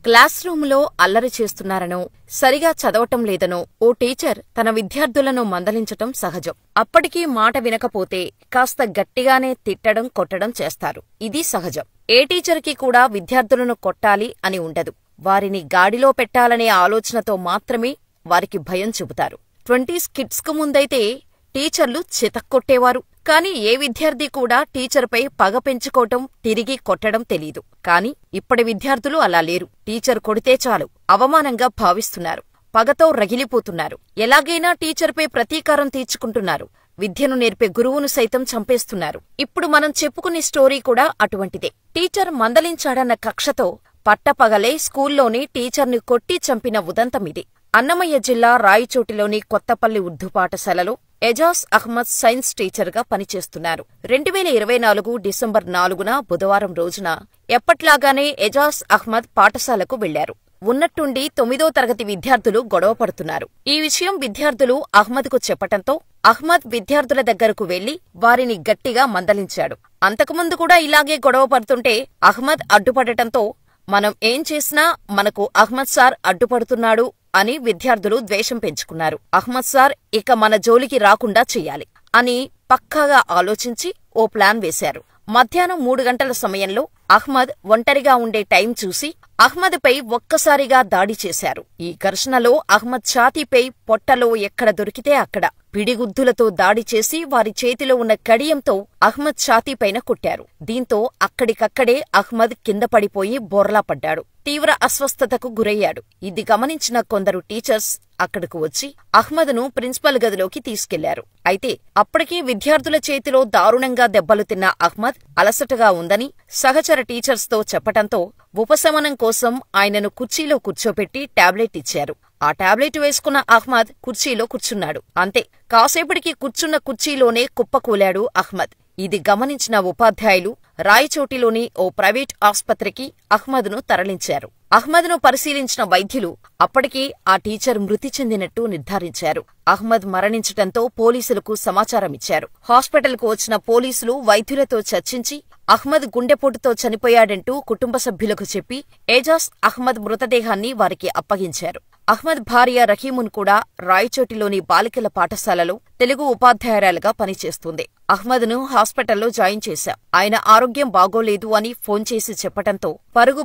Class రూములో అల్లరి చేస్తున్నారనో, సరిగా చదవటం లేదనో ఓ టీచర్ తన విద్యార్థులను మందలించటం సహజం. అప్పటికీ మాట వినకపోతే కాస్త గట్టిగానే తిట్టడం, కొట్టడం చేస్తారు. ఇది సహజం. ఏ టీచర్కి కూడా విద్యార్థులను కొట్టాలి అని ఉండదు. వారిని గాడిలో పెట్టాలనే ఆలోచనతో మాత్రమే వారికి భయం చెబుతారు. 20s కిడ్స్కు ముందైతే టీచర్లు చితక్కొట్టేవారు. కాని ఏ విద్యార్థి కూడా టీచర్పై పగ పెంచుకోవటం, తిరిగి కొట్టడం తెలీదు. కాని ఇప్పటి విద్యార్థులు అలా లేరు. టీచర్ కొడితే చాలు అవమానంగా భావిస్తున్నారు. పగతో రగిలిపోతున్నారు. ఎలాగైనా టీచర్పై ప్రతీకారం తీర్చుకుంటున్నారు. విద్యను నేర్పే గురువును సైతం చంపేస్తున్నారు. ఇప్పుడు మనం చెప్పుకునే స్టోరీ కూడా అటువంటిదే. టీచర్ మందలించాడన్న కక్షతో పట్టపగలే స్కూల్లోని టీచర్ని కొట్టి చంపిన ఉదంతమిది. అన్నమయ్య జిల్లా రాయచోటిలోని కొత్తపల్లి ఉర్దూ పాఠశాలలో ఎజాజ్ అహ్మద్ సైన్స్ టీచర్గా పనిచేస్తున్నారు. 2024 డిసెంబర్ 4న బుధవారం రోజున ఎప్పట్లాగానే ఎజాజ్ అహ్మద్ పాఠశాలకు వెళ్లారు. ఉన్నట్టుండి 9వ తరగతి విద్యార్థులు గొడవ పడుతున్నారు. ఈ విషయం విద్యార్థులు అహ్మద్కు చెప్పటంతో అహ్మద్ విద్యార్థుల దగ్గరకు వెళ్లి వారిని గట్టిగా మందలించాడు. అంతకుముందు కూడా ఇలాగే గొడవ పడుతుంటే అహ్మద్ అడ్డుపడటంతో మనం ఏం చేసినా మనకు అహ్మద్ సార్ అడ్డుపడుతున్నాడు అని విద్యార్థులు ద్వేషం పెంచుకున్నారు. అహ్మద్ సార్ ఇక మన జోలికి రాకుండా చెయ్యాలి అని పక్కాగా ఆలోచించి ఓ ప్లాన్ వేశారు. మధ్యాహ్నం 3 గంటల సమయంలో అహ్మద్ ఒంటరిగా ఉండే టైం చూసి అహ్మద్పై ఒక్కసారిగా దాడి చేశారు. ఈ ఘర్షణలో అహ్మద్ ఛాతీపై, పొట్టలో ఎక్కడ దొరికితే అక్కడ పిడిగుద్దులతో దాడి చేసి వారి చేతిలో ఉన్న కడియంతో అహ్మద్ ఛాతీపైన కొట్టారు. దీంతో అక్కడికక్కడే అహ్మద్ కింద పడిపోయి బోర్లా పడ్డాడు. తీవ్ర అస్వస్థతకు గురయ్యాడు. ఇది గమనించిన కొందరు టీచర్స్ అక్కడకు వచ్చి అహ్మద్ను ప్రిన్సిపల్ గదిలోకి తీసుకెళ్లారు. అయితే అప్పటికీ విద్యార్థుల చేతిలో దారుణంగా దెబ్బలు తిన్న అహ్మద్ అలసటగా ఉందని సహచర టీచర్స్తో చెప్పటంతో ఉపశమనం కోసం ఆయనను కుర్చీలో కూర్చోపెట్టి టాబ్లెట్ ఇచ్చారు. ఆ టాబ్లెట్ వేసుకున్న అహ్మద్ కుర్చీలో కూర్చున్నాడు. అంతే, కాసేపటికి కూర్చున్న కుర్చీలోనే కుప్పకూలాడు అహ్మద్. ఇది గమనించిన ఉపాధ్యాయులు రాయచోటిలోని ఓ ప్రైవేట్ ఆస్పత్రికి అహ్మద్ను తరలించారు. అహ్మద్ను పరిశీలించిన వైద్యులు అప్పటికీ ఆ టీచర్ మృతి చెందినట్టు నిర్ధారించారు. అహ్మద్ మరణించటంతో పోలీసులకు సమాచారమిచ్చారు. హాస్పిటల్కు వచ్చిన పోలీసులు వైద్యులతో చర్చించి అహ్మద్ గుండెపోటుతో చనిపోయాడంటూ కుటుంబ సభ్యులకు చెప్పి ఎజాజ్ అహ్మద్ మృతదేహాన్ని వారికి అప్పగించారు. అహ్మద్ భార్య రహీమున్ కూడా రాయచోటిలోని బాలికల పాఠశాలలో తెలుగు ఉపాధ్యాయురాలుగా పనిచేస్తుంది. అహ్మద్ను హాస్పిటల్లో జాయిన్ చేశాం. ఆయన ఆరోగ్యం బాగోలేదు అని ఫోన్ చేసి చెప్పటంతో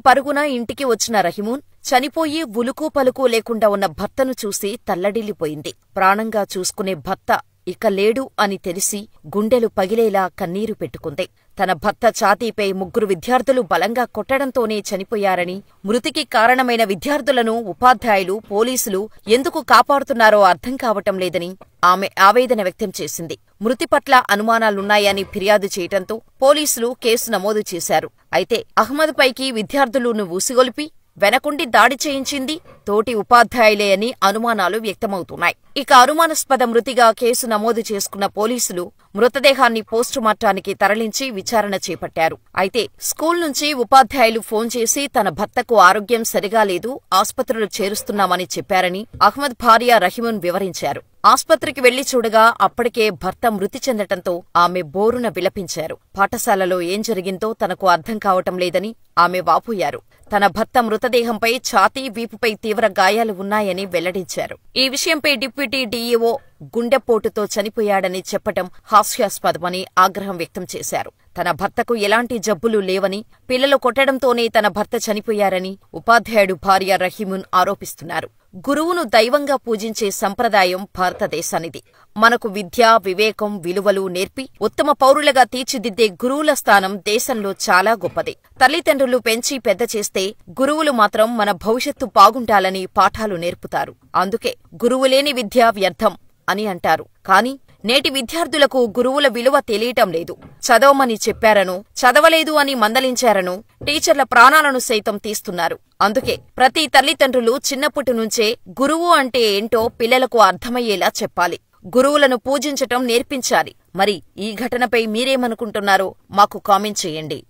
పరుగున ఇంటికి వచ్చిన రహీమున్ చనిపోయి ఉలుకు పలుకు లేకుండా ఉన్న భర్తను చూసి తల్లడిల్లిపోయింది. ప్రాణంగా చూసుకునే భర్త ఇక లేడు అని తెలిసి గుండెలు పగిలేలా కన్నీరు పెట్టుకుంది. తన భర్త ఛాతీపై 3 విద్యార్థులు బలంగా కొట్టడంతోనే చనిపోయారని, మృతికి కారణమైన విద్యార్థులను ఉపాధ్యాయులు, పోలీసులు ఎందుకు కాపాడుతున్నారో అర్థం కావటం లేదని ఆమె ఆవేదన వ్యక్తం చేసింది. మృతి పట్ల అనుమానాలున్నాయని ఫిర్యాదు చేయటంతో పోలీసులు కేసు నమోదు చేశారు. అయితే అహ్మద్ పైకి విద్యార్థులను ఊసిగొలిపి వెనకుండి దాడి చేయించింది తోటి ఉపాధ్యాయులే అని అనుమానాలు వ్యక్తమవుతున్నాయి. ఇక అనుమానాస్పద మృతిగా కేసు నమోదు చేసుకున్న పోలీసులు మృతదేహాన్ని పోస్టుమార్టానికి తరలించి విచారణ చేపట్టారు. అయితే స్కూల్ నుంచి ఉపాధ్యాయులు ఫోన్ చేసి తన భర్తకు ఆరోగ్యం సరిగా లేదు, ఆస్పత్రిలో చేరుస్తున్నామని చెప్పారని అహ్మద్ భార్య రహీమున్ వివరించారు. ఆస్పత్రికి వెళ్లి చూడగా అప్పటికే భర్త మృతి చెందటంతో ఆమె బోరున విలపించారు. పాఠశాలలో ఏం జరిగిందో తనకు అర్థం కావటం లేదని ఆమె వాపోయారు. తన భర్త మృతదేహంపై ఛాతీ, వీపుపై తీవ్ర గాయాలు ఉన్నాయని వెల్లడించారు. ఈ విషయంపై డిప్యూటీ డీఈఓ గుండెపోటుతో చనిపోయాడని చెప్పటం హాస్యాస్పదమని ఆగ్రహం వ్యక్తం చేశారు. తన భర్తకు ఎలాంటి జబ్బులు లేవని, పిల్లలు కొట్టడంతోనే తన భర్త చనిపోయారని ఉపాధ్యాయుడు భార్య రహీమున్ ఆరోపిస్తున్నారు. గురువును దైవంగా పూజించే సంప్రదాయం భారతదేశానిది. మనకు విద్య, వివేకం, విలువలు నేర్పి ఉత్తమ పౌరులుగా తీర్చిదిద్దే గురువుల స్థానం దేశంలో చాలా గొప్పది. తల్లిదండ్రులు పెంచి పెద్ద చేస్తే గురువులు మాత్రం మన భవిష్యత్తు బాగుండాలని పాఠాలు నేర్పుతారు. అందుకే గురువులేని విద్య వ్యర్థం అని అంటారు. కాని నేటి విద్యార్థులకు గురువుల విలువ తెలియటం లేదు. చదవమని చెప్పారనో, చదవలేదు అని మందలించారనో టీచర్ల ప్రాణాలను సైతం తీస్తున్నారు. అందుకే ప్రతి తల్లిదండ్రులు చిన్నప్పటి నుంచే గురువు అంటే ఏంటో పిల్లలకు అర్థమయ్యేలా చెప్పాలి. గురువులను పూజించటం నేర్పించాలి. మరి ఈ ఘటనపై మీరేమనుకుంటున్నారో మాకు కామెంట్ చేయండి.